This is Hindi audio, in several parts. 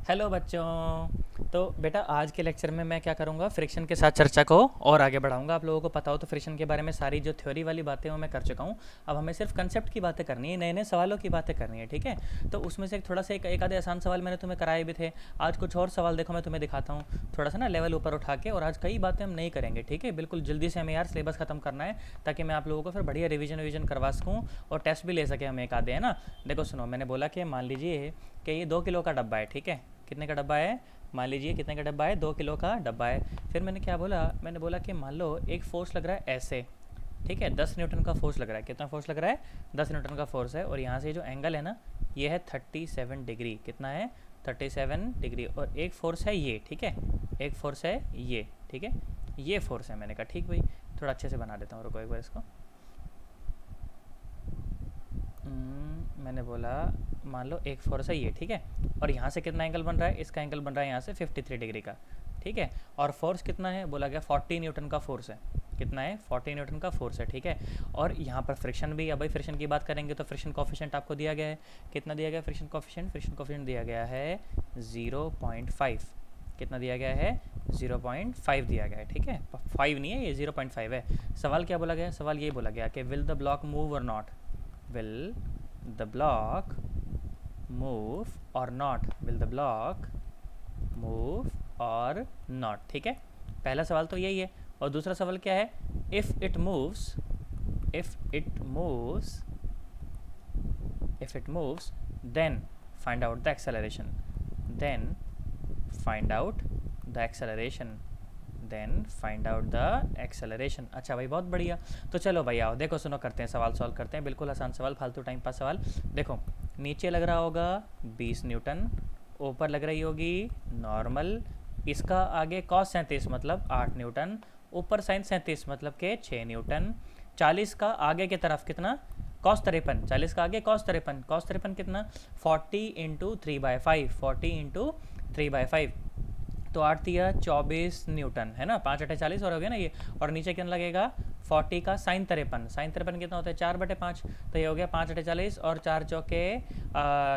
हेलो बच्चों। तो बेटा आज के लेक्चर में मैं क्या करूँगा, फ्रिक्शन के साथ चर्चा को और आगे बढ़ाऊँगा। आप लोगों को पता हो तो फ्रिक्शन के बारे में सारी जो थ्योरी वाली बातें हैं वो मैं कर चुका हूँ। अब हमें सिर्फ कंसेप्ट की बातें करनी है, नए नए सवालों की बातें करनी है, ठीक है। तो उसमें से थोड़ा सा एक आधे आसान सवाल मैंने तुम्हें कराए भी थे। आज कुछ और सवाल देखो मैं तुम्हें दिखाता हूँ, थोड़ा सा ना लेवल ऊपर उठा के। और आज कई बातें हम नहीं करेंगे, ठीक है। बिल्कुल जल्दी से हमें यार सिलेबस खत्म करना है, ताकि मैं आप लोगों को फिर बढ़िया रिवीजन करवा सकूँ और टेस्ट भी ले सके हम एक आधे, है ना। देखो सुनो, मैंने बोला कि मान लीजिए कि ये 2 किलो का डब्बा है, ठीक है। कितने का डब्बा है, मान लीजिए कितने का डब्बा है, 2 किलो का डब्बा है। फिर मैंने क्या बोला, मैंने बोला कि मान लो एक फोर्स लग रहा है ऐसे, ठीक है। 10 न्यूटन का फोर्स लग रहा है। कितना फोर्स लग रहा है, 10 न्यूटन का फोर्स है। और यहाँ से जो एंगल है ना, ये है 37 डिग्री। कितना है, 37 डिग्री। और एक फोर्स है ये, ठीक है। एक फोर्स है ये, ठीक है। ये फोर्स है। मैंने कहा ठीक भाई, थोड़ा अच्छे से बना देता हूँ, रुको एक बार इसको। मैंने बोला मान लो एक फोर्स है ये, ठीक है। और यहाँ से कितना एंगल बन रहा है, इसका एंगल बन रहा है यहाँ से 53 डिग्री का, ठीक है। और फोर्स कितना है, बोला गया 40 न्यूटन का फोर्स है। कितना है, 40 न्यूटन का फोर्स है, ठीक है। और यहाँ पर फ्रिक्शन भी, अब भाई फ्रिक्शन की बात करेंगे तो फ्रिक्शन कोफिशिएंट आपको दिया गया है। कितना दिया गया फ्रिक्शन कोफिशिएंट, फ्रिक्शन कोफिशिएंट दिया गया है 0.5। कितना दिया गया है, 0.5 दिया गया है, ठीक है। 5 नहीं है ये, 0.5 है। सवाल क्या बोला गया, सवाल ये बोला गया कि विल द ब्लॉक मूव और not, will the block move or not, will the block move or not, ठीक है। पहला सवाल तो यही है। और दूसरा सवाल क्या है, if it moves, if it moves, if it moves then find out the acceleration, then find out the acceleration, then find out the acceleration. अच्छा भाई, बहुत बढ़िया। तो चलो भाई आओ, देखो सुनो, करते हैं सवाल सॉल्व करते हैं। बिल्कुल आसान सवाल, फालतू टाइम पास सवाल। देखो नीचे लग रहा होगा 20 न्यूटन, ऊपर लग रही होगी नॉर्मल। इसका आगे कॉस 37 मतलब 8 न्यूटन, ऊपर साइन 37 मतलब के 6 न्यूटन। 40 का आगे की तरफ कितना, कॉस 53। 40 का आगे कॉस 53, कॉस 53 कितना, 40 × 3/5, 40 × 3/5। तो 8 × 3 = 24 न्यूटन, है ना। 5 × 8 = 40 और हो गया ना ये। और नीचे कितना लगेगा, 40 का साइन 53, साइन 53 कितना होता है, 4/5। तो ये हो गया 5 × 8 = 40 और 4 चौके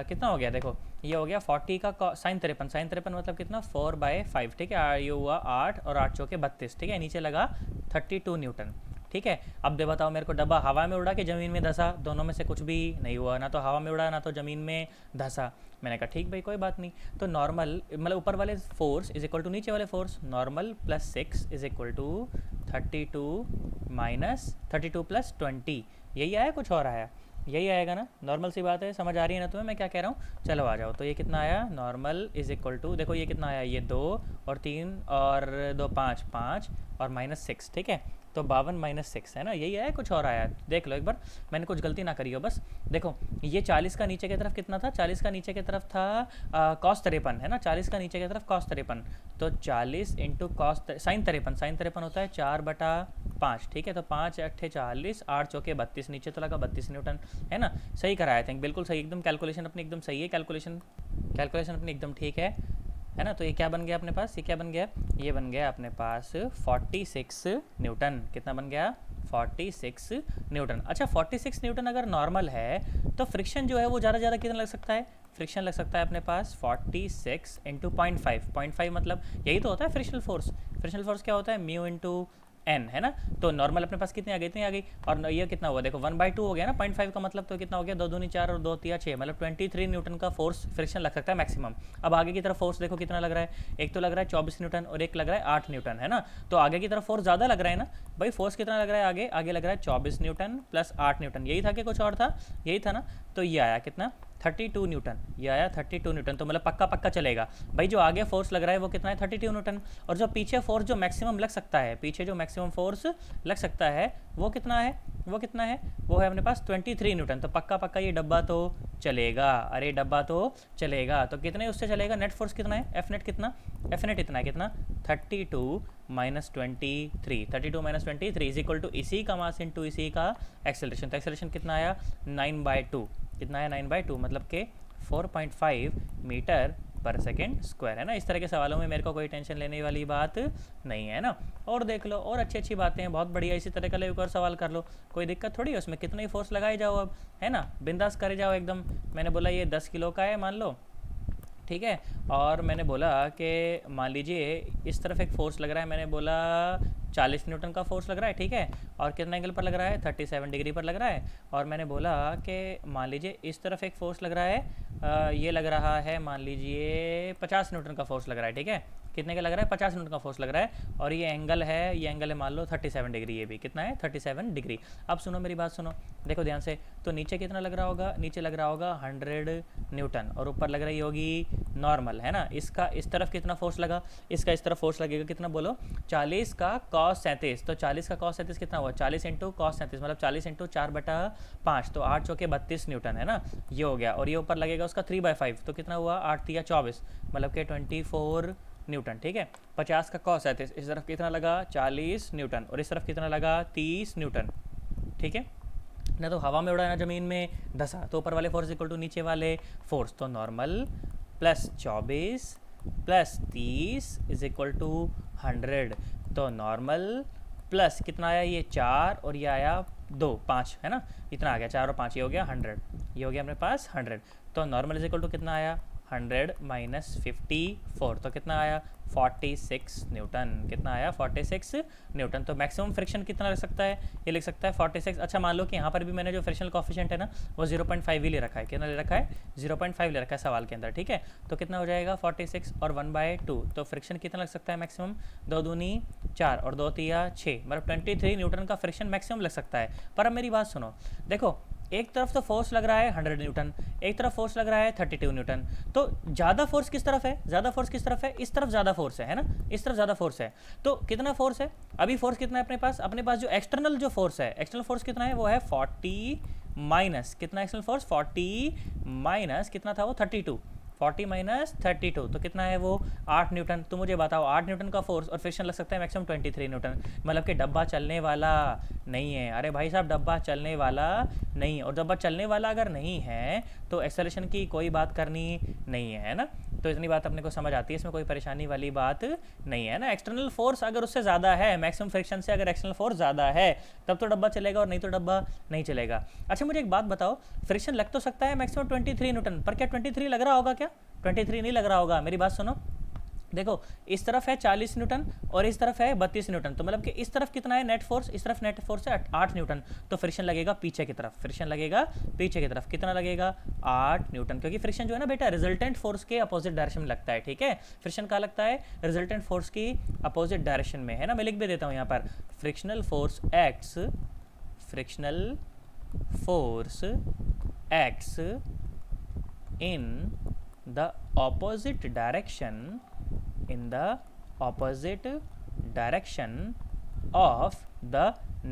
कितना हो गया, देखो ये हो गया 40 का साइन 53, साइन 53 मतलब कितना, 4/5, ठीक है। ये हुआ 8 और 8 चौके 32, ठीक है। नीचे लगा 32 न्यूटन, ठीक है। अब दे बताओ मेरे को, डब्बा हवा में उड़ा के ज़मीन में धंसा, दोनों में से कुछ भी नहीं हुआ, ना तो हवा में उड़ा ना तो ज़मीन में धंसा। मैंने कहा ठीक भाई कोई बात नहीं। तो नॉर्मल मतलब ऊपर वाले फोर्स इज इक्वल टू नीचे वाले force, normal +6 is equal to 32 minus 32 + 20। यही आया, कुछ और आया, यही आएगा ना। नॉर्मल सी बात है, समझ आ रही है ना तुम्हें मैं क्या कह रहा हूँ। चलो आ जाओ। तो ये कितना आया, नॉर्मल इज इक्वल टू, देखो ये कितना आया, ये 2 और 3 और 2 5 5 और -6, ठीक है। तो 52 - 6 है ना, यही आया, कुछ और आया। देख लो एक बार, मैंने कुछ गलती ना करी हो बस। देखो ये 40 का नीचे की तरफ कितना था, 40 का नीचे की तरफ था कॉस 53, है ना। 40 का नीचे की तरफ कॉस 53, तो 40 इंटू कॉस साइन 53, साइन 53 होता है 4/5, ठीक है। तो 5 × 8 = 40, 8 चौके 32, नीचे तो लगा 32 न्यूटन, है ना। सही कराया आई थिंक, बिल्कुल सही, एकदम कैलकुलेशन अपनी एकदम सही है, कैलकुलेशन कैलकुलेशन अपनी एकदम ठीक है ना। तो ये क्या बन गया अपने पास, ये क्या बन गया, ये बन गया अपने पास 46 न्यूटन। कितना बन गया, 46 न्यूटन। अच्छा 46 न्यूटन अगर नॉर्मल है तो फ्रिक्शन जो है वो ज़्यादा ज़्यादा कितना लग सकता है, फ्रिक्शन लग सकता है अपने पास 46 × 0.5, 0.5 मतलब यही तो होता है फ्रिक्शनल फोर्स। फ्रिक्शनल फोर्स क्या होता है, म्यू इंटू एन, है ना। तो नॉर्मल अपने पास कितनी आ गई, इतनी आ गई। और ये कितना हुआ, देखो 1/2 हो गया ना, 0.5 का मतलब तो कितना हो गया, 2 दूनी 4 और 2 तिया 6, मतलब 23 न्यूटन का फोर्स फ्रिक्शन लग सकता है मैक्सिमम। अब आगे की तरफ फोर्स देखो कितना लग रहा है, एक तो लग रहा है 24 न्यूटन और एक लग रहा है 8 न्यूटन, है ना। तो आगे की तरफ फोर्स ज़्यादा लग रहा है ना भाई। फोर्स कितना लग रहा है आगे, आगे लग रहा है 24 न्यूटन + 8 न्यूटन। यही था कि कुछ और था, यही था ना। तो ये आया कितना, 32 न्यूटन, ये आया 32 न्यूटन। तो मतलब पक्का पक्का चलेगा भाई, जो आगे फोर्स लग रहा है वो कितना है, 32 न्यूटन। और जो पीछे फोर्स जो मैक्सिमम लग सकता है, पीछे जो मैक्सिमम फोर्स लग सकता है वो कितना है, वो कितना है, वो है अपने पास 23 न्यूटन। तो पक्का पक्का ये डब्बा तो चलेगा, अरे डब्बा तो चलेगा। तो कितने उससे चलेगा, नेट फोर्स कितना है, एफ नेट कितना, एफ नेट इतना है कितना, 32 - 23, 32 - 23 इज इक्वल टू इसी का मास इंटू इसी का एक्सेलरेशन। तो एक्सेलरेशन कितना आया, 9/2, कितना है 9/2 मतलब के 4.5 मीटर पर सेकेंड स्क्वायर, है ना। इस तरह के सवालों में मेरे को कोई टेंशन लेने वाली बात नहीं है ना। और देख लो, और अच्छी अच्छी बातें हैं, बहुत बढ़िया। इसी तरह का एक और सवाल कर लो, कोई दिक्कत थोड़ी है उसमें, कितना ही फोर्स लगाए जाओ अब, है ना, बिंदास करे जाओ एकदम। मैंने बोला ये 10 किलो का है मान लो, ठीक है। और मैंने बोला कि मान लीजिए इस तरफ एक फोर्स लग रहा है, मैंने बोला 40 न्यूटन का फोर्स लग रहा है, ठीक है। और कितना एंगल पर लग रहा है, 37 डिग्री पर लग रहा है। और मैंने बोला कि मान लीजिए इस तरफ एक फोर्स लग रहा है, ये लग रहा है मान लीजिए 50 न्यूटन का फोर्स लग रहा है, ठीक है। कितने का लग रहा है, 50 न्यूटन का फोर्स लग रहा है। और ये एंगल है, ये एंगल है मान लो 37 डिग्री, ये भी कितना है 37 डिग्री। अब सुनो मेरी बात सुनो, देखो ध्यान से। तो नीचे कितना लग रहा होगा, नीचे लग रहा होगा 100 न्यूटन और ऊपर लग रही होगी नॉर्मल, है ना। इसका इस तरफ कितना फोर्स लगा, इसका इस तरफ फोर्स लगेगा कितना बोलो, 40 का cos 37। तो 40 का cos 37 कितना हुआ, 40 इंटू cos 37 मतलब 40 इंटू 4/5, तो 8 चौके 32 न्यूटन, है ना। ये हो गया। और ये ऊपर लगेगा उसका 3/5, तो कितना हुआ 8 या 24 मतलब कि 24 न्यूटन, ठीक है। 50 का cos 37, इस तरफ कितना लगा 40 न्यूटन और इस तरफ कितना लगा 30 न्यूटन, ठीक है ना। तो हवा में उड़ा ना ज़मीन में धसा, तो ऊपर वाले फोर्स इक्वल टू नीचे वाले फोर्स, तो normal plus 24 plus 30 is equal to 100। तो नॉर्मल प्लस कितना आया, ये 4 और ये आया 2 5, है ना। इतना आ गया 4 और 5, ये हो गया 100, ये हो गया अपने पास 100। तो नॉर्मल इज इक्वल टू कितना आया 100 माइनस 54, तो कितना आया 46 न्यूटन, कितना आया 46 न्यूटन। तो मैक्सिमम फ्रिक्शन कितना लग सकता है, ये लिख सकता है 46। अच्छा मान लो कि यहाँ पर भी मैंने जो फ्रिक्शनल कॉफिशिएंट है ना वो 0.5 ही ले रखा है, कितना ले रखा है 0.5 ले रखा है सवाल के अंदर, ठीक है। तो कितना हो जाएगा 46 और 1/2, तो फ्रिक्शन कितना लग सकता है मैक्सिमम, 2 दूनी 4 और 2 तिया 6 मतलब 23 न्यूटन का फ्रिक्शन मैक्सिमम लग सकता है। पर अब मेरी बात सुनो, देखो एक तरफ तो फोर्स लग रहा है 100 न्यूटन, एक तरफ फोर्स लग रहा है 32 न्यूटन। तो ज़्यादा फोर्स किस तरफ है, ज़्यादा फोर्स किस तरफ है, इस तरफ ज़्यादा फोर्स है ना, इस तरफ ज़्यादा फोर्स है। तो कितना फोर्स है, अभी फोर्स कितना है अपने पास जो एक्सटर्नल जो फोर्स है, एक्सटर्नल फोर्स कितना है वो है 40 माइनस कितना, एक्सटर्नल फोर्स 40 माइनस कितना था वो 32, 40 माइनस 32 तो कितना है वो 8 न्यूटन। तो मुझे बताओ 8 न्यूटन का फोर्स और फ्रिक्शन लग सकता है मैक्सिमम 23 न्यूटन, मतलब कि डब्बा चलने वाला नहीं है। अरे भाई साहब डब्बा चलने वाला नहीं है, और डब्बा चलने वाला अगर नहीं है तो एक्सेलरेशन की कोई बात करनी नहीं है ना। तो इतनी बात अपने को समझ आती है, इसमें कोई परेशानी वाली बात नहीं है ना। एक्सटर्नल फोर्स अगर उससे ज़्यादा है, मैक्सिमम फ्रिक्शन से अगर एक्सटर्नल फोर्स ज़्यादा है तब तो डब्बा चलेगा और नहीं तो डब्बा नहीं चलेगा। अच्छा मुझे एक बात बताओ, फ्रिक्शन लग तो सकता है मैक्सिमम 23 न्यूटन, पर क्या 23 लग रहा होगा, क्या 23 नहीं लग रहा होगा। मेरी बात सुनो, देखो इस तरफ है 40 न्यूटन और इस तरफ है 32 न्यूटन, तो मतलब कि इस तरफ कितना है नेट फोर्स, इस तरफ नेट फोर्स है 8 न्यूटन। तो फ्रिक्शन लगेगा पीछे की तरफ, फ्रिक्शन लगेगा पीछे की तरफ, कितना लगेगा 8 न्यूटन, क्योंकि फ्रिक्शन जो है ना बेटा रिजल्टेंट फोर्स के अपोजिट डायरेक्शन में लगता है, ठीक है। फ्रिक्शन कहाँ लगता है, रिजल्टेंट फोर्स की अपोजिट डायरेक्शन में, है ना। मैं लिख भी देता हूँ यहाँ पर, frictional force acts, frictional force acts in the opposite direction, in the opposite direction of the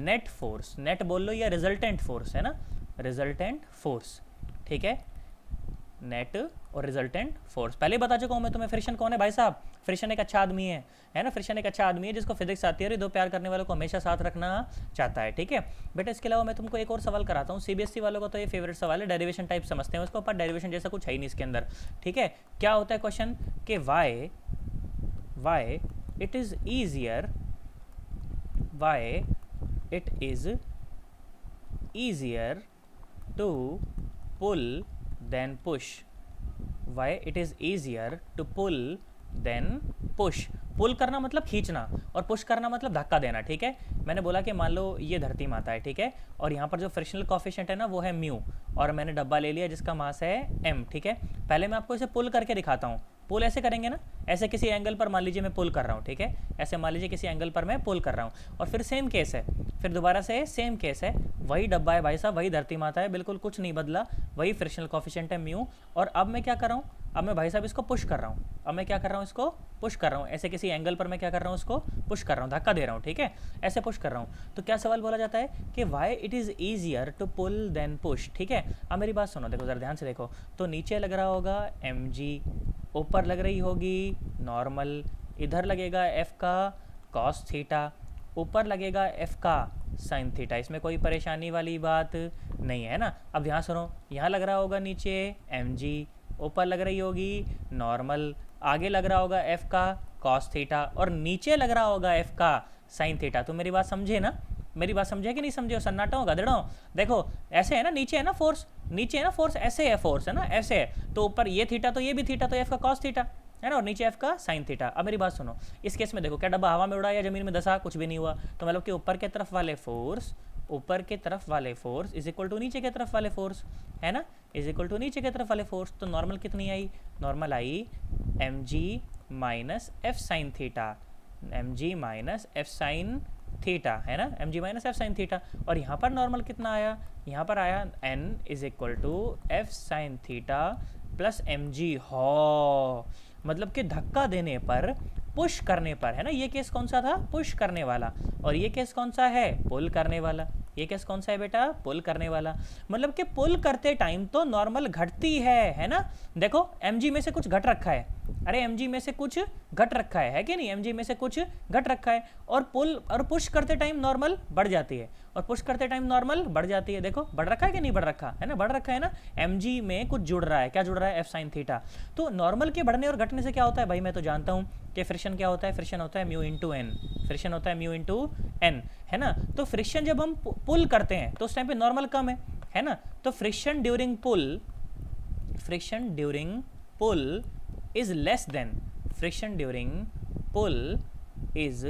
net force, net बोल लो या रिजल्टेंट फोर्स, है ना, रिजल्टेंट फोर्स, ठीक है। नेट और रिजल्टेंट फोर्स पहले बता चुका हूँ मैं तुम्हें। फ्रिक्शन कौन है भाई साहब, फ्रिक्शन एक अच्छा आदमी है ना। फ्रिक्शन एक अच्छा आदमी है जिसको फिजिक्स आती है और ये दो प्यार करने वालों को हमेशा साथ रखना चाहता है, ठीक है बेटा। इसके अलावा मैं तुमको एक और सवाल कराता हूँ, सीबीएसई वालों को तो ये फेवरेट सवाल है, डेरिवेशन टाइप समझते हैं उसको, पर डेरिवेशन जैसा कुछ है ही नहीं इसके अंदर, ठीक है। क्या होता है क्वेश्चन कि why it is easier, why it is easier to pull than push, why it is easier to pull than push. Pull करना मतलब खींचना और पुश करना मतलब धक्का देना, ठीक है। मैंने बोला कि मान लो ये धरती माता है, ठीक है, और यहाँ पर जो फ्रिक्शनल कॉफिशिएंट है ना वो है म्यू, और मैंने डब्बा ले लिया जिसका मास है m, ठीक है। पहले मैं आपको इसे पुल करके दिखाता हूँ। पुल ऐसे करेंगे ना, ऐसे किसी एंगल पर मान लीजिए मैं पुल कर रहा हूँ, ठीक है, ऐसे मान लीजिए किसी एंगल पर मैं पुल कर रहा हूँ, और फिर सेम केस है, फिर दोबारा से सेम केस है, वही डब्बा है भाई साहब, वही धरती माता है, बिल्कुल कुछ नहीं बदला, वही फ्रिक्शनल कॉफिशिएंट है म्यू। और अब मैं क्या कर रहा हूँ, अब मैं भाई साहब इसको पुश कर रहा हूँ, अब मैं क्या कर रहा हूँ इसको पुश कर रहा हूँ, ऐसे किसी एंगल पर मैं क्या कर रहा हूँ इसको पुश कर रहा हूँ, धक्का दे रहा हूँ, ठीक है, ऐसे पुश कर रहा हूँ। तो क्या सवाल बोला जाता है कि why it is easier to pull than push, ठीक है। अब मेरी बात सुनो, देखो ज़रा ध्यान से देखो, तो नीचे लग रहा होगा mg, ऊपर लग रही होगी नॉर्मल, इधर लगेगा f का cos थीटा, ऊपर लगेगा f का sin थीटा, इसमें कोई परेशानी वाली बात नहीं है ना। अब यहाँ सुनो, यहाँ लग रहा होगा नीचे mg, ऊपर लग रही होगी नॉर्मल, आगे लग रहा होगा f का cos थीटा और नीचे लग रहा होगा f का sin थीटा। तो मेरी बात समझे ना, मेरी बात समझे कि नहीं समझे, सन्नाटा होगा दड़ो। देखो ऐसे है ना, नीचे है ना फोर्स, नीचे है ना फोर्स, ऐसे है फोर्स, है ना ऐसे है, तो ऊपर ये थीटा तो ये भी थीटा, तो एफ का कॉस थीटा है ना, और नीचे एफ का साइन थीटा। अब मेरी बात सुनो, इस केस में देखो क्या डब्बा हवा में उड़ा या जमीन में धंसा, कुछ भी नहीं हुआ, तो मतलब कि ऊपर के तरफ वाले फोर्स, ऊपर के तरफ वाले फोर्स इज इक्वल टू नीचे के तरफ वाले फोर्स, है ना, इज इक्वल टू नीचे के तरफ वाले फोर्स। तो नॉर्मल कितनी आई, नॉर्मल आई एम जी minus F sine theta, M जी माइनस एफ साइन थीटा, है ना, एम जी माइनस एफ साइन थीटा। और यहाँ पर नॉर्मल कितना आया, यहाँ पर आया N is equal to F sine theta plus M G. हो मतलब कि धक्का देने पर, पुश करने पर, है ना, ये केस कौन सा था, पुश करने वाला, और ये केस कौन सा है, पुल करने वाला। ये केस कौन सा है बेटा, पुल करने वाला। मतलब कि पुल करते टाइम तो नॉर्मल घटती है ना। देखो mg में से कुछ घट रखा है, अरे mg में से कुछ घट रखा है कि नहीं, mg में से कुछ घट रखा है, और पुल और पुश करते टाइम नॉर्मल बढ़ जाती है, और पुश करते टाइम नॉर्मल बढ़ जाती है। देखो बढ़ रखा है कि नहीं बढ़ रखा है ना, बढ़ रखा है ना, mg में कुछ जुड़ रहा है, क्या जुड़ रहा है, एफ साइन थीटा। तो नॉर्मल के बढ़ने और घटने से क्या होता है भाई, मैं तो जानता हूँ कि फ्रिक्शन क्या होता है, फ्रिक्शन होता है म्यू इंटू एन, फ्रिक्शन होता है म्यू इंटू एन, है ना। तो फ्रिक्शन जब हम पुल करते हैं तो उस टाइम पे नॉर्मल कम है ना, तो friction during pull, friction during pull is less than, friction during pull is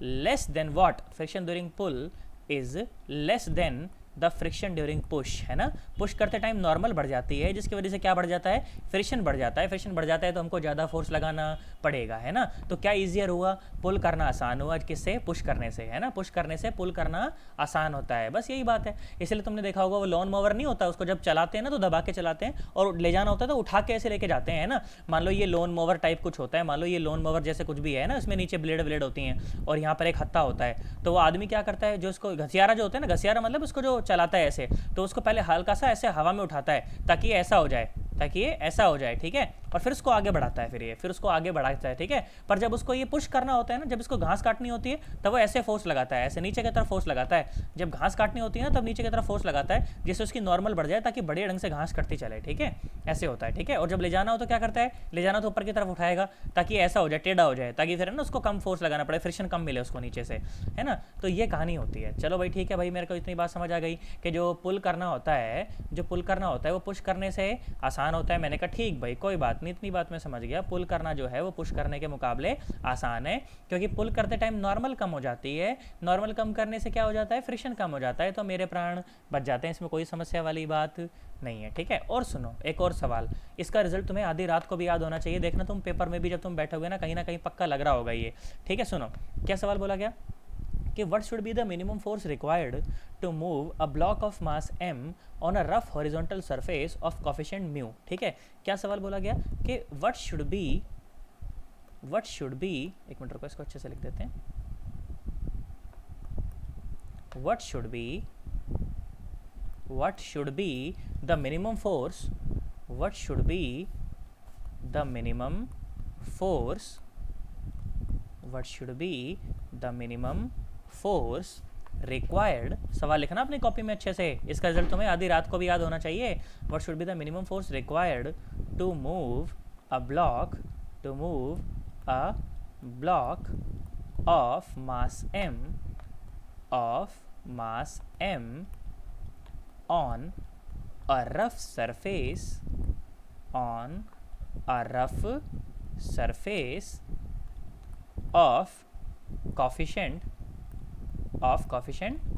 less than what, friction during pull is less than the friction during push, है ना। पुश करते टाइम नॉर्मल बढ़ जाती है, जिसकी वजह से क्या बढ़ जाता है, फ्रिक्शन बढ़ जाता है। फ्रिक्शन बढ़ जाता है तो हमको ज़्यादा फोर्स लगाना पड़ेगा, है ना। तो क्या ईजियर हुआ, पुल करना आसान हुआ, किससे, पुश करने से, है ना। पुश करने से पुल करना आसान होता है, बस यही बात है। इसलिए तुमने देखा होगा वो लॉन मोवर नहीं होता, उसको जब चलाते हैं ना तो दबा के चलाते हैं, और ले जाना होता है तो उठा के ऐसे लेके जाते हैं ना। मान लो ये लॉन मोवर टाइप कुछ होता है, मान लो ये लॉन मोवर जैसे कुछ भी है ना, इसमें नीचे ब्लेड होती हैं और यहाँ पर एक हत्था होता है। तो वो आदमी क्या करता है, जो इसको घसियारा जो होता है ना, घसियारा मतलब उसको जो चलाता है ऐसे, तो उसको पहले हल्का सा ऐसे हवा में उठाता है ताकि ये ऐसा हो जाए, ताकि ये ऐसा हो जाए, ठीक है, और फिर उसको आगे बढ़ाता है, फिर उसको आगे बढ़ाता है, ठीक है। पर जब उसको ये पुश करना होता है ना, जब इसको घास काटनी होती है तब वो ऐसे फोर्स लगाता है, ऐसे नीचे की तरफ फोर्स लगाता है। जब घास काटनी होती है ना तब नीचे की तरफ फोर्स लगाता है, जिससे उसकी नॉर्मल बढ़ जाए ताकि बड़े ढंग से घास कटती चले, ठीक है, ऐसे होता है, ठीक है। और जब ले जाना हो तो क्या करता है, ले जाना तो ऊपर की तरफ उठाएगा ताकि ऐसा हो जाए, टेढ़ा हो जाए, ताकि फिर है ना उसको कम फोर्स लगाना पड़े, फ्रिक्शन कम मिले उसको नीचे से, है ना। तो ये कहानी होती है। चलो भाई ठीक है भाई, मेरे को इतनी बात समझ आ गई कि जो पुल करना होता है, जो पुल करना होता है वो पुश करने से आसान होता है। मैंने कहा ठीक भाई कोई बात नहीं, इतनी बात मैं समझ गया, पुल करना जो है वो पुश करने के मुकाबले आसान है, क्योंकि पुल करते टाइम नॉर्मल कम हो जाती है, नॉर्मल कम करने से क्या हो जाता है, फ्रिक्शन कम हो जाता है, तो मेरे प्राण बच जाते हैं, इसमें कोई समस्या वाली बात नहीं है, ठीक है। और सुनो एक और सवाल, इसका रिजल्ट तुम्हें आधी रात को भी याद होना चाहिए, देखना तुम पेपर में भी जब तुम बैठोगे ना कहीं पक्का लग रहा होगा ये, ठीक है। सुनो क्या सवाल बोला गया कि what should be the minimum force required to move a block of mass m on a rough horizontal surface of coefficient mu, ठीक है। क्या सवाल बोला गया कि व्हाट शुड बी, एक मिनट रुको इसको अच्छे से लिख देते हैं, what should be the minimum force, what should be the minimum force, what should be the minimum force required, सवाल लिखना अपनी कॉपी में अच्छे से, इसका रिजल्ट तुम्हें आधी रात को भी याद होना चाहिए। What should be the minimum force required to move a block of mass m on a rough surface of coefficient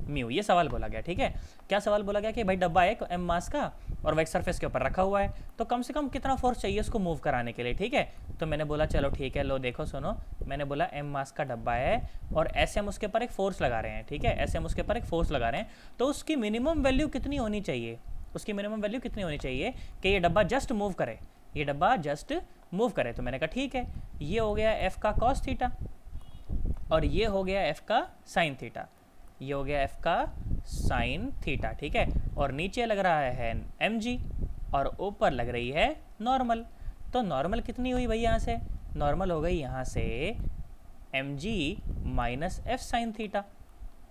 mu, ये सवाल बोला गया, ठीक है। क्या सवाल बोला गया कि भाई डब्बा है m मास का और वो एक सरफेस के ऊपर रखा हुआ है, तो कम से कम कितना फोर्स चाहिए उसको मूव कराने के लिए, ठीक है। तो मैंने बोला चलो ठीक है, लो देखो सुनो, मैंने बोला m मास का डब्बा है और ऐसे हम उसके ऊपर एक फोर्स लगा रहे हैं, ठीक है, ऐसे हम उसके ऊपर एक फोर्स लगा रहे हैं, तो उसकी मिनिमम वैल्यू कितनी होनी चाहिए, उसकी मिनिमम वैल्यू कितनी होनी चाहिए कि ये डब्बा जस्ट मूव करे, ये डब्बा जस्ट मूव करे। तो मैंने कहा ठीक है, ये हो गया f का cos थीटा और ये हो गया f का sin थीटा, ये हो गया f का sin थीटा, ठीक है। और नीचे लग रहा है mg और ऊपर लग रही है नॉर्मल, तो नॉर्मल कितनी हुई भाई, यहाँ से नॉर्मल हो गई यहाँ से mg minus f sin theta.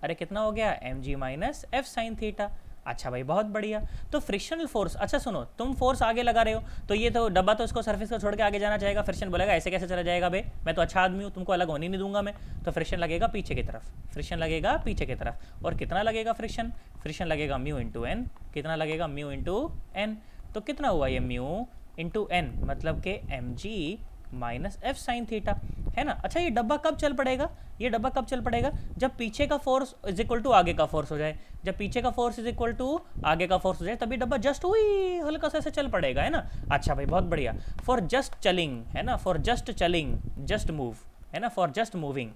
अरे कितना हो गया, mg minus f sin theta, अच्छा भाई बहुत बढ़िया। तो फ्रिक्शनल फोर्स, अच्छा सुनो, तुम फोर्स आगे लगा रहे हो तो ये तो डब्बा तो इसको सरफेस को छोड़ के आगे जाना चाहेगा, फ्रिक्शन बोलेगा ऐसे कैसे चला जाएगा बे, मैं तो अच्छा आदमी हूँ, तुमको अलग होने नहीं दूंगा मैं। तो फ्रिक्शन लगेगा पीछे की तरफ, फ्रिक्शन लगेगा पीछे की तरफ। और कितना लगेगा फ्रिक्शन? फ्रिक्शन लगेगा म्यू इंटू एन। कितना लगेगा? Mu into N. तो कितना हुआ ये म्यू इंटू एन, मतलब कि एम जी माइनस एफ साइन थीटा, है ना। अच्छा ये डब्बा कब चल पड़ेगा? ये डब्बा कब चल पड़ेगा? जब पीछे का फोर्स इज इक्वल टू आगे का फोर्स हो जाए। जब पीछे का फोर्स इज इक्वल टू आगे का फोर्स हो जाए तभी डब्बा जस्ट हुई हल्का सा ऐसे चल पड़ेगा, है ना। अच्छा भाई बहुत बढ़िया। फॉर जस्ट चलिंग, है ना, फॉर जस्ट चलिंग, जस्ट मूव, है ना, for just moving,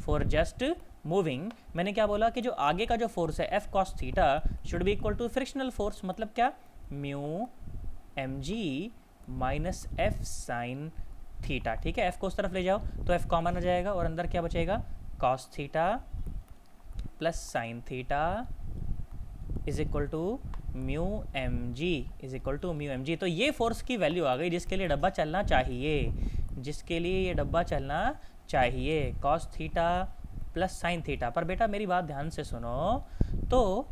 for just moving, मैंने क्या बोला कि जो आगे का जो फोर्स है f cos theta should be equal to frictional force, मतलब क्या? म्यू एम जी माइनस एफ साइन थीटा। ठीक है, एफ को उस तरफ ले जाओ तो एफ कॉमन आ जाएगा और अंदर क्या बचेगा? Cos theta plus sine theta is equal to mu m g, is equal to mu m g. तो ये फोर्स की वैल्यू आ गई जिसके लिए डब्बा चलना चाहिए, जिसके लिए ये डब्बा चलना चाहिए, cos theta plus sine theta. पर बेटा मेरी बात ध्यान से सुनो, तो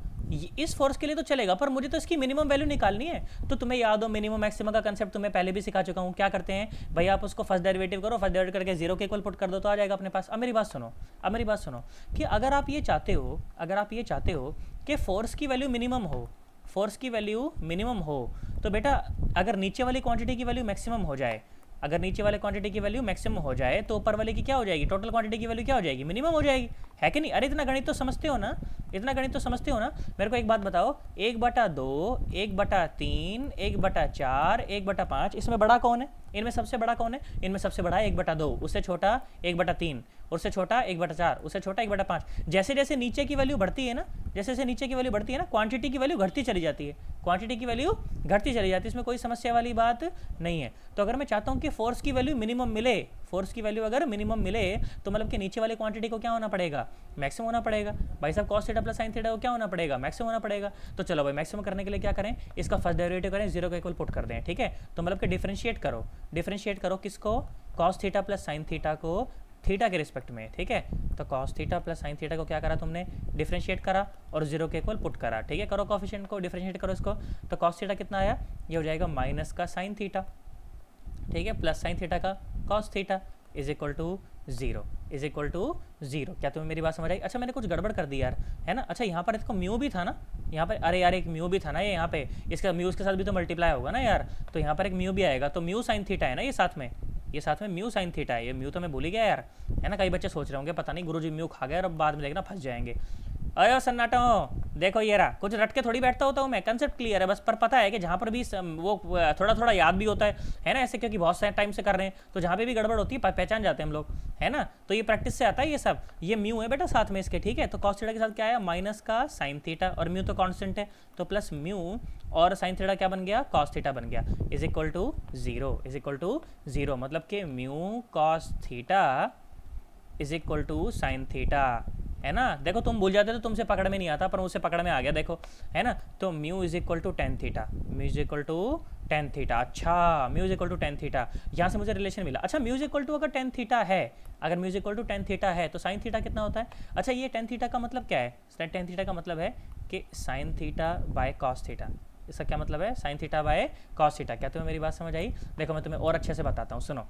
इस फोर्स के लिए तो चलेगा पर मुझे तो इसकी मिनिमम वैल्यू निकालनी है। तो तुम्हें याद हो मिनिमम मैक्सिमम का कंसेप्ट तुम्हें पहले भी सिखा चुका हूँ। क्या करते हैं भाई, आप उसको फर्स्ट डेरिवेटिव करो, फर्स्ट डेरिवेटिव करके जीरो के इक्वल पुट कर दो तो आ जाएगा अपने पास। अब मेरी बात सुनो, अब मेरी बात सुनो कि अगर आप ये चाहते हो, अगर आप ये चाहते हो कि फोर्स की वैल्यू मिनिमम हो, फोर्स की वैल्यू मिनिमम हो, तो बेटा अगर नीचे वाली क्वांटिटी की वैल्यू मैक्सिमम हो जाए, अगर नीचे वाले क्वांटिटी की वैल्यू मैक्सिमम हो जाए तो ऊपर वाले की क्या हो जाएगी? टोटल क्वांटिटी की वैल्यू क्या हो जाएगी? मिनिमम हो जाएगी, है कि नहीं? अरे इतना गणित तो समझते हो ना, इतना गणित तो समझते हो ना। मेरे को एक बात बताओ, 1/2, 1/3, 1/4, 1/5, इसमें बड़ा कौन है? इनमें सबसे बड़ा कौन है? इनमें सबसे बड़ा है 1/2, उससे छोटा 1/3, उससे छोटा 1/4, उससे छोटा 1/5। जैसे जैसे नीचे की वैल्यू बढ़ती है ना, जैसे जैसे नीचे की वैल्यू बढ़ती है ना, क्वांटिटी की वैल्यू घटती चली जाती है, क्वांटिटी की वैल्यू घटती चली जाती है, इसमें कोई समस्या वाली बात नहीं है। तो अगर मैं चाहता हूँ कि फोर्स की वैल्यू मिनिमम मिले, फोर्स की वैल्यू अगर मिनिमम मिले तो मतलब कि नीचे वाली क्वांटिटी को क्या होना पड़ेगा? मैक्सिमम होना पड़ेगा। भाई साहब cos theta plus sine theta को क्या होना पड़ेगा? मैक्सिमम होना पड़ेगा। तो चलो भाई मैक्सिमम करने के लिए क्या करें? इसका फर्स्ट डेरिवेटिव करें, जीरो का इक्वल पुट कर दें। ठीक है, तो मतलब कि डिफरेंशिएट करो, डिफरेंशिएट करो किसको? Cos theta plus sine theta को थीटा के रिस्पेक्ट में। ठीक है, तो cos theta plus sine theta को क्या करा तुमने? डिफरेंशिएट करा और जीरो के इक्वल पुट करा। ठीक है, करो कोफिशिएंट को डिफरेंशिएट करो इसको, तो कॉस थीटा कितना आया? ये हो जाएगा माइनस का साइन थीटा, ठीक है, प्लस साइन थीटा का cos theta is equal to zero, is equal to zero. क्या तुम्हें मेरी बात समझ आई? अच्छा मैंने कुछ गड़बड़ कर दी यार, है ना। अच्छा यहाँ पर इसको म्यू भी था ना, यहाँ पर, अरे यार एक म्यू भी था ना ये यहाँ पे, इसका म्यू के साथ भी तो मल्टीप्लाई होगा ना यार, तो यहाँ पर एक म्यू भी आएगा, तो म्यू साइन थीटा है ना ये साथ में, ये साथ में म्यू साइन थीटा है। ये म्यू तो मैं भूल ही गया यार, है ना। कई बच्चे सोच रहे होंगे पता नहीं गुरुजी म्यू खा गए और अब बाद में देखना फंस जाएंगे। अयो सन्नाटो, देखो ये रहा, कुछ रट के थोड़ी बैठता होता हूँ मैं, कंसेप्ट क्लियर है बस। पर पता है कि जहाँ पर भी वो थोड़ा थोड़ा याद भी होता है ना, ऐसे, क्योंकि बहुत सारे टाइम से कर रहे हैं तो जहाँ पे भी गड़बड़ होती है पहचान जाते हैं हम लोग, है ना। तो ये प्रैक्टिस से आता है ये सब। ये म्यू है बेटा साथ में इसके, ठीक है। तो कॉस थीटा के साथ क्या आया? माइनस का साइन थीटा, और म्यू तो कॉन्स्टेंट है तो प्लस म्यू और साइन थीटा क्या बन गया? कॉस थीटा बन गया, is equal to zero, is equal to zero. मतलब कि mu cos theta is equal to sine theta, है ना। देखो तुम भूल जाते तो तुमसे पकड़ में नहीं आता, पर मुझसे पकड़ में आ गया, देखो, है ना। तो mu is equal to ten theta, mu is equal to ten theta. अच्छा mu is equal to ten theta, यहाँ से मुझे रिलेशन मिला। अच्छा म्यू इज इक्वल टू अगर टेन थीटा है, अगर mu is equal to ten theta है तो साइन थीटा कितना होता है? अच्छा ये टेन थीटा का मतलब क्या है? टेन थीटा का मतलब है कि sine theta by cos theta. इसका क्या मतलब है? Sine theta by cos theta. क्या तुम्हें मेरी बात समझ आई? देखो मैं तुम्हें और अच्छे से बताता हूँ, सुनो।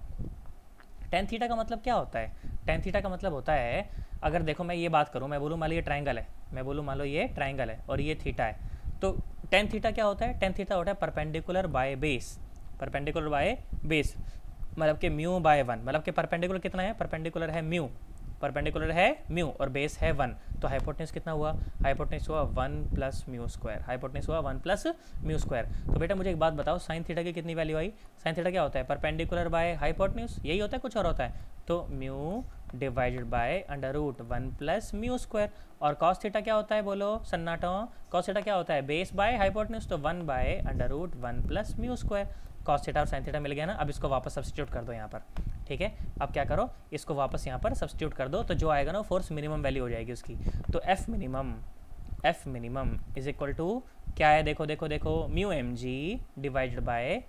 टेन थीटा का मतलब क्या होता है? टेन थीटा का मतलब होता है, अगर देखो मैं ये बात करूँ, मैं बोलूँ मान लो ये ट्रायंगल है, मैं बोलूँ मान लो ये ट्रायंगल है और ये थीटा है, तो टेन थीटा क्या होता है? टेन थीटा होता है perpendicular by base, perpendicular by base, मतलब कि म्यू बाय वन। मतलब कि परपेंडिकुलर कितना है? परपेंडिकुलर है म्यू, परपेंडिकुलर है म्यू और बेस है वन, तो हाइपोटेन्यूज कितना हुआ? हाइपोटेन्यूज हुआ one plus mu square, hypotenuse हुआ वन प्लस म्यू स्क्वायर। तो बेटा मुझे एक बात बताओ, साइन थीटा की कितनी वैल्यू आई? साइन थीटा क्या होता है? परपेंडिकुलर बाय हाइपोटेन्यूज, यही होता है, कुछ और होता है? तो mu divided by under root one plus mu square. और कॉस थीटा क्या होता है? बोलो सन्नाटो, कॉस थीटा क्या होता है? बेस बाय हाइपोटेन्यूज, तो one by under root one plus mu square. Cos theta और साइन थीटा मिल गया ना। अब इसको वापस सब्स्टिट्यूट कर दो यहाँ पर, ठीक है। अब क्या करो, इसको वापस यहाँ पर सब्स्टिट्यूट कर दो, तो जो आएगा ना फोर्स मिनिमम वैल्यू हो जाएगी उसकी। तो f minimum is equal to क्या है? देखो देखो देखो, mu m g divided by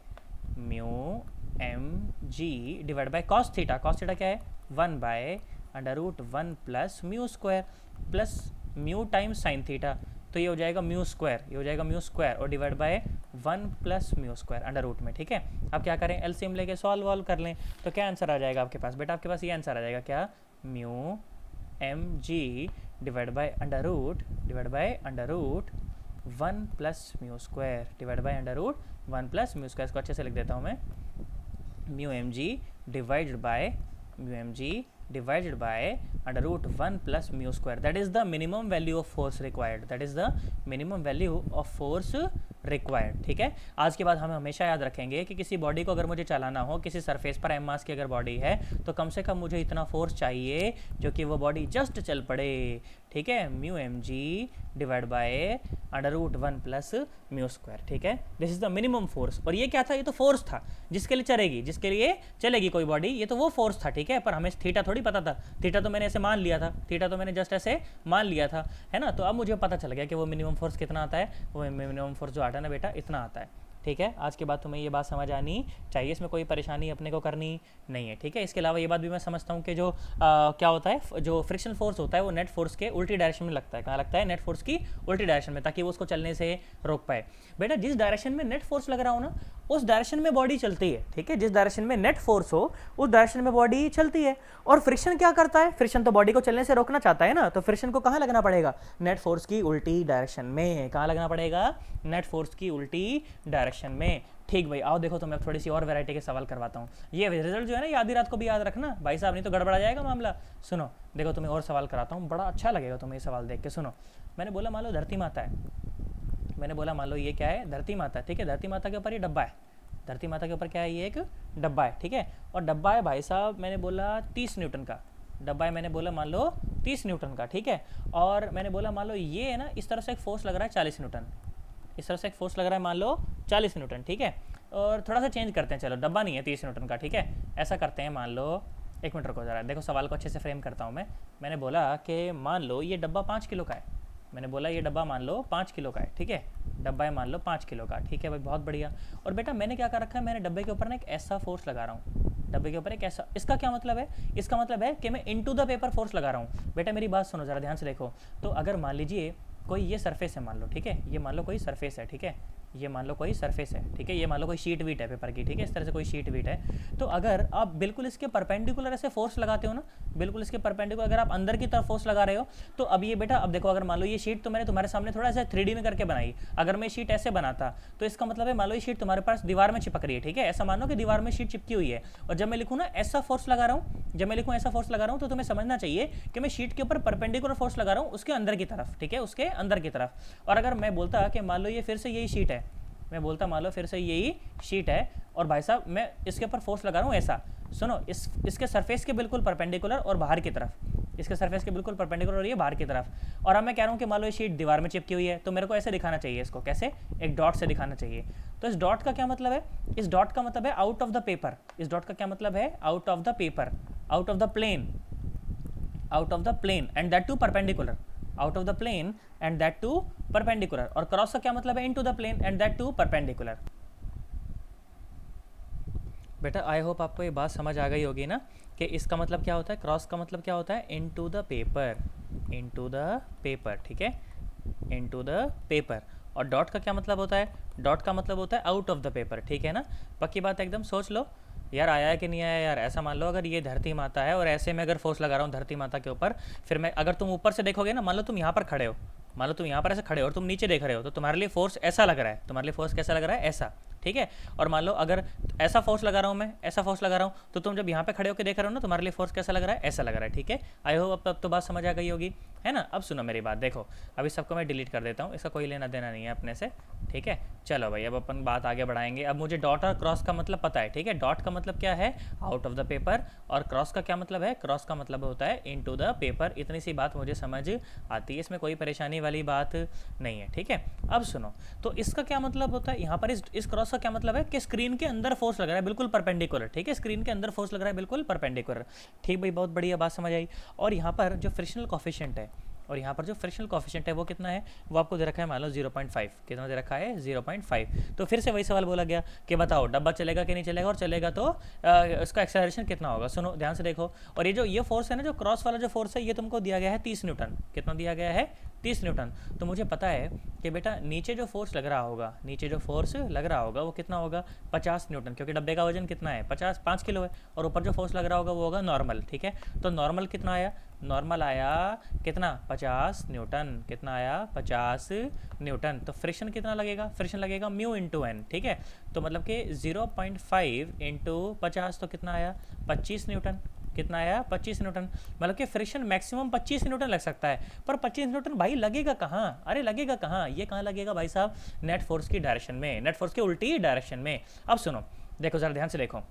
mu m g divide by cos theta. Cos theta क्या है? One by under root one plus mu square plus mu times sine theta. तो ये हो जाएगा म्यू स्क्वायर, ये हो जाएगा म्यू स्क्वायर और divide by 1 plus mu square under root में, ठीक है। अब क्या करें, एलसीएम लेके सॉल्व कर लें, तो क्या आंसर आ जाएगा आपके पास, बेटा आपके पास ये आंसर आ जाएगा क्या, mu m g divide by under root 1 plus mu square divide by under root 1 plus mu square. इसको अच्छे से लिख देता हूँ मैं, mu m g divided by under root 1 plus mu square, that is the minimum value of force required, ठीक है। आज के बाद हमें हमेशा याद रखेंगे कि किसी बॉडी को अगर मुझे चलाना हो, किसी सरफेस पर एम मास की अगर बॉडी है, तो कम से कम मुझे इतना फोर्स चाहिए जो कि वो बॉडी जस्ट चल पड़े, ठीक है। Mu m g divide by under root 1 plus mu square, ठीक है। This is the minimum force. और ये क्या था, ये तो फोर्स था जिसके लिए चलेगी कोई बॉडी, ये तो वो फोर्स था, ठीक है। पर हमें थीटा थोड़ी पता था, थीटा तो मैंने ऐसे मान लिया था, थीटा तो मैंने जस्ट ऐसे मान लिया था, है ना। तो अब मुझे पता चल गया कि वो मिनिमम फोर्स कितना आता है, वो मिनिमम फोर्स जो आता है ना बेटा, इतना आता है, ठीक है। आज के बाद तुम्हें ये बात समझ आनी चाहिए, इसमें कोई परेशानी अपने को करनी नहीं है, ठीक है। इसके अलावा ये बात भी मैं समझता हूँ कि जो क्या होता है, जो फ्रिक्शन फोर्स होता है वो नेट फोर्स के उल्टी डायरेक्शन में लगता है। कहाँ लगता है, नेट फोर्स की उल्टी डायरेक्शन में, ताकि वो उसको चलने से रोक पाए। बेटा जिस डायरेक्शन में नेट फोर्स लग रहा हो ना, उस डायरेक्शन में बॉडी चलती है, ठीक है। जिस डायरेक्शन में नेट फोर्स हो उस डायरेक्शन में बॉडी चलती है। और फ्रिक्शन क्या करता है, फ्रिक्शन तो बॉडी को चलने से रोकना चाहता है ना, तो फ्रिक्शन को कहाँ लगना पड़ेगा, नेट फोर्स की उल्टी डायरेक्शन में। कहाँ लगना पड़ेगा, नेट फोर्स की उल्टी डायरेक्शन में, ठीक भाई। आओ देखो, तो मैं थोड़ी सी और वैरायटी के सवाल करवाता हूँ। ये रिजल्ट जो है ना, ये आधी रात को भी याद रखना भाई साहब, नहीं तो गड़बड़ा जाएगा मामला। सुनो देखो, तुम्हें और सवाल कराता हूँ, बड़ा अच्छा लगेगा तुम्हें ये सवाल देख के। सुनो, मैंने बोला मान लो धरती माता है, मैंने बोला मान लो ये क्या है, धरती माता, ठीक है। धरती माता के ऊपर ये डब्बा है, धरती माता के ऊपर क्या है, ये एक डब्बा है, ठीक है। और डब्बा है भाई साहब, मैंने बोला 30 न्यूटन का डब्बा है, मैंने बोला मान लो 30 न्यूटन का, ठीक है। और मैंने बोला मान लो ये है ना, इस तरफ से एक फोर्स लग रहा है 40 न्यूटन, इस तरफ से एक फोर्स लग रहा है मान लो 40 न्यूटन, ठीक है। और थोड़ा सा चेंज करते हैं, चलो डब्बा नहीं है 30 न्यूटन का, ठीक है। ऐसा करते हैं, मान लो, एक मिनट रुको जरा, देखो सवाल को अच्छे से फ्रेम करता हूँ मैं। मैंने बोला कि मान लो ये डब्बा 5 किलो का है, मैंने बोला ये डब्बा मान लो 5 किलो का है, ठीक है। डब्बा है मान लो 5 किलो का, ठीक है भाई, बहुत बढ़िया। और बेटा मैंने क्या कर रखा है, मैंने डब्बे के ऊपर ना एक ऐसा फोर्स लगा रहा हूँ, डब्बे के ऊपर एक ऐसा, इसका क्या मतलब है, इसका मतलब है कि मैं इनटू द पेपर फोर्स लगा रहा हूँ। बेटा मेरी बात सुनो जरा ध्यान से देखो, तो अगर मान लीजिए कोई ये सरफेस है मान लो, ठीक है, ये मान लो कोई सरफेस है, ठीक है, ये मान लो कोई सरफेस है, ठीक है, ये मान लो कोई शीट वीट है पेपर की, ठीक है, इस तरह से कोई शीट वीट है। तो अगर आप बिल्कुल इसके परपेंडिकुलर ऐसे फोर्स लगाते हो ना, बिल्कुल इसके परपेंडिकुलर अगर आप अंदर की तरफ फोर्स लगा रहे हो, तो अब ये बेटा, अब देखो, अगर मान लो ये शीट तो मैंने तुम्हारे सामने थोड़ा सा 3D में करके बनाई, अगर मैं शीट ऐसे बनाता तो इसका मतलब है मान लो ये शीट तुम्हारे पास दीवार में चिपक रही है, ठीक है। ऐसा मानो कि दीवार में शीट चिपकी हुई है, और जब मैं लिखूँ ना ऐसा फोर्स लगा रहा हूँ, जब मैं लिखूँ ऐसा फोर्स लगा रहा हूँ, तो तुम्हें समझना चाहिए कि मैं शीट के ऊपर परपेंडिकुलर फोर्स लगा रहा हूँ उसके अंदर की तरफ, ठीक है, उसके अंदर की तरफ। और अगर मैं बोलता कि मान लो ये फिर से यही शीट है, मैं बोलता मान लो फिर से यही शीट है, और भाई साहब मैं इसके ऊपर फोर्स लगा रहा हूँ ऐसा, सुनो, इसके सरफेस के बिल्कुल परपेंडिकुलर और बाहर की तरफ, इसके सरफेस के बिल्कुल परपेंडिकुलर और ये बाहर की तरफ। और अब मैं कह रहा हूँ कि मान लो ये शीट दीवार में चिपकी हुई है, तो मेरे को ऐसे दिखाना चाहिए, इसको कैसे, एक डॉट से दिखाना चाहिए। तो इस डॉट का क्या मतलब है, इस डॉट का मतलब है आउट ऑफ द पेपर, इस डॉट का क्या मतलब है, out of the paper, out of the plane, out of the plane and that too perpendicular, out of the plane and that too perpendicular. और क्रॉस का क्या मतलब है, into the plane and that too perpendicular. बेटा आई होप आपको ये बात समझ आ गई होगी ना, कि इसका मतलब क्या होता है, क्रॉस का मतलब क्या होता है, into the paper, into the paper, ठीक है, इनटू द पेपर। और डॉट का क्या मतलब होता है, डॉट का मतलब होता है आउट ऑफ द पेपर, ठीक है ना। पक्की बात एकदम, सोच लो यार, आया है कि नहीं आया यार। ऐसा मान लो अगर ये धरती माता है और ऐसे में अगर फोर्स लगा रहा हूँ धरती माता के ऊपर, फिर मैं, अगर तुम ऊपर से देखोगे ना, मान लो तुम यहाँ पर खड़े हो, मान लो तुम यहाँ पर ऐसे खड़े हो और तुम नीचे देख रहे हो, तो तुम्हारे लिए फोर्स ऐसा लग रहा है, तुम्हारे लिए फोर्स कैसा लग रहा है, ऐसा, ठीक है। और मान लो अगर ऐसा फोर्स लगा रहा हूँ मैं, ऐसा फोर्स लगा रहा हूँ, तो तुम जब यहाँ पे खड़े होकर देख रहे हो ना, तुम्हारे लिए फोर्स कैसा लग रहा है, ऐसा लग रहा है, ठीक है। आई होप अब तो बात समझ आ गई होगी, है ना। अब सुनो मेरी बात, देखो अभी सबको मैं डिलीट कर देता हूँ, इसका कोई लेना देना नहीं है अपने से, ठीक है। चलो भाई अब अपन बात आगे बढ़ाएंगे। अब मुझे डॉट और क्रॉस का मतलब पता है, ठीक है। डॉट का मतलब क्या है, आउट ऑफ द पेपर, और क्रॉस का क्या मतलब है, क्रॉस का मतलब होता है इनटू द पेपर। इतनी सी बात मुझे समझ आती है, इसमें कोई परेशानी वाली बात नहीं है, ठीक है। अब सुनो, तो इसका क्या मतलब होता है यहाँ पर, इस क्रॉस का क्या मतलब है कि स्क्रीन के अंदर फोर्स लग रहा है बिल्कुल परपेंडिकुलर, ठीक है, स्क्रीन के अंदर फोर्स लग रहा है बिल्कुल परपेंडिकुलर, ठीक भाई, बहुत बढ़िया बात समझ आई। और यहाँ पर जो फ्रिक्शनल कोफिशिएंट है, और यहाँ पर जो फ्रिक्शनल कॉफिशिएंट है वो कितना है, वो आपको दे रखा है मान लो 0.5, कितना दे रखा है 0.5। तो फिर से वही सवाल बोला गया कि बताओ डब्बा चलेगा कि नहीं चलेगा, और चलेगा तो इसका एक्सेलरेशन कितना होगा। सुनो ध्यान से देखो, और ये फोर्स है ना, जो क्रॉस वाला जो फोर्स है, ये तुमको दिया गया है 30 न्यूटन। कितना दिया गया है 30 न्यूटन। तो मुझे पता है कि बेटा नीचे जो फोर्स लग रहा होगा, नीचे जो फोर्स लग रहा होगा वो कितना होगा 50 न्यूटन, क्योंकि डब्बे का वजन कितना है 5 किलो है, और ऊपर जो फोर्स लग रहा होगा वो होगा नॉर्मल। ठीक है, तो नॉर्मल कितना आया, नॉर्मल आया कितना 50 न्यूटन। कितना आया 50 न्यूटन। तो फ्रिक्शन कितना लगेगा, फ्रिक्शन लगेगा म्यू इंटू एन। ठीक है, तो मतलब कि 0.5 इंटू 50 तो कितना आया 25 न्यूटन। कितना आया 25 न्यूटन। मतलब कि फ्रिक्शन मैक्सिमम 25 न्यूटन लग सकता है, पर 25 न्यूटन भाई लगेगा कहाँ, अरे लगेगा कहाँ, ये कहाँ लगेगा भाई साहब, नेट फोर्स की डायरेक्शन में, नेट फोर्स की उल्टी डायरेक्शन में। अब सुनो देखो जरा ध्यान से देखो,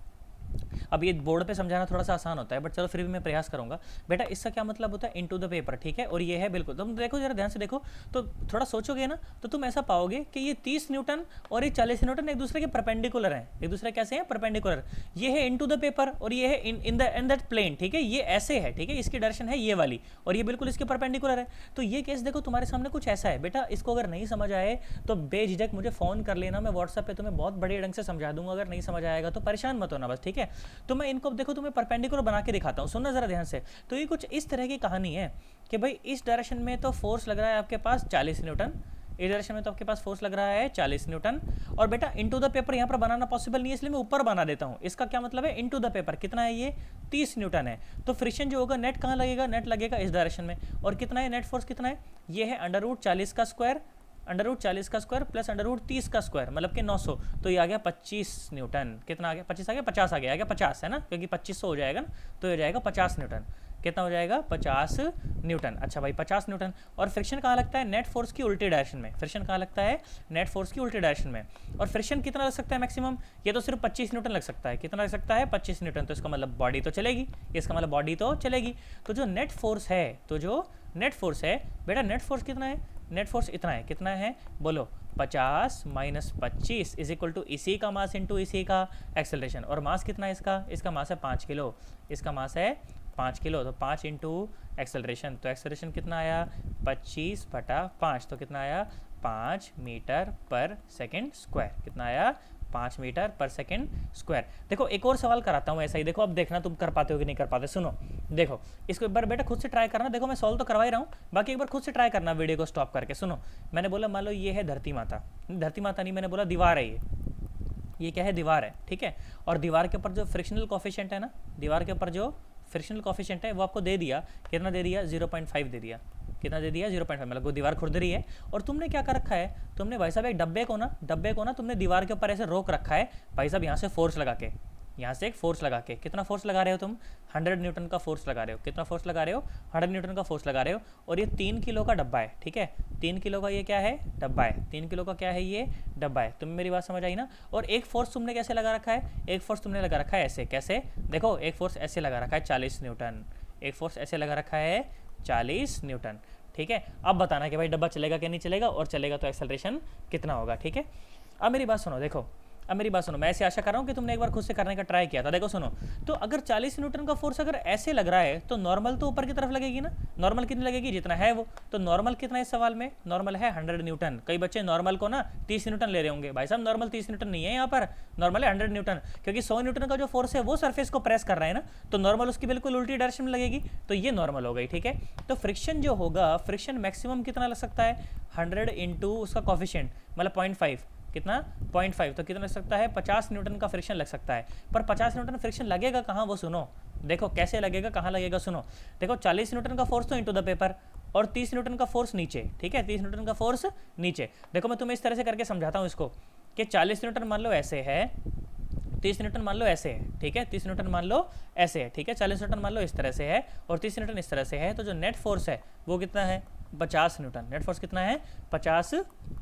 अब ये बोर्ड पे समझाना थोड़ा सा आसान होता है, बट चलो फिर भी मैं प्रयास करूंगा। बेटा इसका क्या मतलब होता है, इनटू द पेपर। ठीक है, और ये है बिल्कुल, तुम देखो जरा ध्यान से देखो, तो थोड़ा सोचोगे ना तो तुम ऐसा पाओगे कि ये 30 न्यूटन और ये 40 न्यूटन एक दूसरे के परपेंडिकुलर हैं, एक दूसरे कैसे हैं परपेंडिकुलर। ये है इनटू द पेपर और ये है इन दैट प्लेन। ठीक है, ये ऐसे है, ठीक है, इसकी डायरेक्शन है ये वाली, और ये बिल्कुल इसके परपेंडिकुलर है। तो ये केस देखो तुम्हारे सामने कुछ ऐसा है। बेटा इसको अगर नहीं समझ आए तो बेझिझक मुझे फ़ोन कर लेना, मैं व्हाट्सएप पे तुम्हें बहुत बड़े ढंग से समझा दूंगा। अगर नहीं समझ आएगा तो परेशान मत होना बस, ठीक है। तो मैं इनको देखो तुम्हें परपेंडिकुलर बना के दिखाता हूँ, सुनना जरा ध्यान से। तो ये कुछ इस तरह की कहानी है कि भाई इस डायरेक्शन में तो फोर्स लग रहा है आपके पास 40 न्यूटन, इस डायरेक्शन में तो आपके पास फोर्स लग रहा है 40 न्यूटन। और बेटा इनटू द पेपर यहाँ पर बनाना पॉसिबल नहीं है, इसलिए मैं ऊपर बना देता हूँ। इसका क्या मतलब है, इनटू द पेपर कितना है ये 30 न्यूटन है। तो फ्रिक्शन जो होगा नेट कहाँ लगेगा, नेट लगेगा इस डायरेक्शन में। और कितना है नेट फोर्स, कितना है, ये है √40 का स्क्वायर, √40 का स्क्वायर प्लस √30 का स्क्वायर, मतलब कि 900। तो ये आ गया 25 न्यूटन। कितना आ गया 25 आ गया 50 आ गया 50 है ना, क्योंकि 2500 हो जाएगा ना, तो ये जाएगा 50 न्यूटन। कितना हो जाएगा 50 न्यूटन। अच्छा भाई 50 न्यूटन। और फ्रिक्शन कहाँ लगता है, नेट फोर्स की उल्टी डायरेक्शन में। फ्रिक्शन कहाँ लगता है, नेट फोर्स की उल्टी डायरेक्शन में। और फ्रिक्शन कितना लग सकता है मैक्सिमम, ये तो सिर्फ 25 न्यूटन लग सकता है। कितना लग सकता है 25 न्यूटन। तो इसका मतलब बॉडी तो चलेगी, इसका मतलब बॉडी तो चलेगी। तो जो नेट फोर्स है, तो जो नेट फोर्स है बेटा, नेट फोर्स कितना है, नेट फोर्स इतना है, कितना है बोलो 50 माइनस 25 इज इक्वल टू इसी का मास इंटू इसी का एक्सेलरेशन। और मास कितना है इसका, इसका मास है 5 किलो, इसका मास है 5 किलो। तो 5 इंटू एक्सेलरेशन, तो एक्सेलरेशन कितना आया 25/5, तो कितना आया 5 मीटर पर सेकेंड स्क्वायर। कितना आया 5 मीटर पर सेकेंड स्क्वायर। देखो एक और सवाल कराता हूँ ऐसा ही, देखो अब देखना तुम कर पाते हो कि नहीं कर पाते। सुनो देखो इसको एक बार बेटा खुद से ट्राई करना। देखो मैं सॉल्व तो करवा ही रहा हूँ, बाकी एक बार खुद से ट्राई करना वीडियो को स्टॉप करके। सुनो मैंने बोला मान लो ये है धरती माता, धरती माता नहीं, मैंने बोला दीवार है ये क्या है, दीवार है, ठीक है। और दीवार के ऊपर जो फ्रिक्शनल कॉफिशिएंट है ना, दीवार के ऊपर जो फ्रिक्शनल कॉफिशिएंट है वो आपको दे दिया, कितना दे दिया 0.5 दे दिया। कितना दे दिया 0.5, मतलब वो दीवार खुरद रही है। और तुमने क्या कर रखा है, तुमने भाई साहब एक डब्बे को ना तुमने दीवार के ऊपर ऐसे रोक रखा है भाई साहब, यहाँ से फोर्स लगा के, यहाँ से एक फोर्स लगा के। कितना फोर्स लगा रहे हो तुम, 100 न्यूटन का फोर्स लगा रहे हो। कितना फोर्स लगा रहे हो, 100 न्यूटन का फोर्स लगा रहे हो। और ये 3 किलो का डब्बा है, ठीक है, 3 किलो का ये क्या है डब्बा है, 3 किलो का क्या है ये डब्बा है। तुम्हें मेरी बात समझ आई ना। और एक फोर्स तुमने कैसे लगा रखा है, एक फोर्स तुमने लगा रखा है ऐसे, कैसे देखो, एक फोर्स ऐसे लगा रखा है 40 न्यूटन, एक फोर्स ऐसे लगा रखा है 40 न्यूटन, ठीक है। अब बताना कि भाई डब्बा चलेगा कि नहीं चलेगा, और चलेगा तो एक्सेलरेशन कितना होगा, ठीक है। अब मेरी बात सुनो, देखो अब मेरी बात सुनो, मैं ऐसे आशा कर रहा हूँ कि तुमने एक बार खुद से करने का ट्राई किया था। देखो सुनो, तो अगर 40 न्यूटन का फोर्स अगर ऐसे लग रहा है तो नॉर्मल तो ऊपर की तरफ लगेगी ना। नॉर्मल कितनी लगेगी, जितना है वो। तो नॉर्मल कितना है इस सवाल में, नॉर्मल है 100 न्यूटन। कई बच्चे नॉर्मल को ना 30 न्यूटन ले रहे होंगे, भाई साहब नॉर्मल 30 न्यूटन नहीं है यहाँ पर, नॉर्मल है 100 न्यूटन। क्योंकि 100 न्यूटन का जो फोर्स है वो सरफेस को प्रेस कर रहा है ना, तो नॉर्मल उसकी बिल्कुल उल्टी डायरेक्शन में लगेगी, तो ये नॉर्मल हो गई, ठीक है। तो फ्रिक्शन जो होगा, फ्रिक्शन मैक्सिमम कितना लग सकता है 100 इंटू उसका कॉफिशिएंट, मतलब 0.5, कितना 0.5, तो कितना लग सकता है 50 न्यूटन का फ्रिक्शन लग सकता है। पर 50 न्यूटन फ्रिक्शन लगेगा कहाँ, वो सुनो, देखो कैसे लगेगा, कहाँ लगेगा, सुनो। देखो 40 न्यूटन का फोर्स तो इंटू द पेपर, और 30 न्यूटन का फोर्स नीचे, ठीक है, 30 न्यूटन का फोर्स नीचे। देखो मैं तुम्हें इस तरह से करके समझाता हूँ इसको, कि 40 न्यूटन मान लो ऐसे है, 30 न्यूटन मान लो ऐसे है, ठीक है, 30 न्यूटन मान लो ऐसे है, ठीक है, 40 न्यूटन मान लो इस तरह से है, और 30 न्यूटन इस तरह से है। तो जो नेट फोर्स है वो कितना है 50 न्यूटन। नेट फोर्स कितना है 50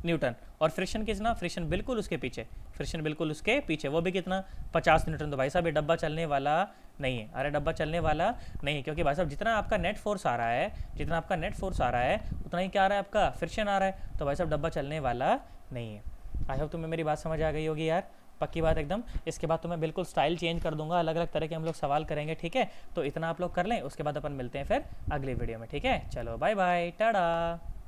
न्यूटन। और फ्रिक्शन कितना, फ्रिक्शन बिल्कुल उसके पीछे, फ्रिक्शन बिल्कुल उसके पीछे, वो भी कितना 50 न्यूटन। तो भाई साहब ये डब्बा चलने वाला नहीं है, अरे डब्बा चलने वाला नहीं है, क्योंकि भाई साहब जितना आपका नेट फोर्स आ रहा है, जितना आपका नेट फोर्स आ रहा है उतना ही क्या आ रहा है आपका फ्रिक्शन आ रहा है, तो भाई साहब डब्बा चलने वाला नहीं है। आई होप तुम्हें मेरी बात समझ आ गई होगी यार। पक्की बात एकदम। इसके बाद तो मैं बिल्कुल स्टाइल चेंज कर दूंगा, अलग अलग तरह के हम लोग सवाल करेंगे, ठीक है। तो इतना आप लोग कर लें, उसके बाद अपन मिलते हैं फिर अगली वीडियो में, ठीक है। चलो बाय बाय, टाटा।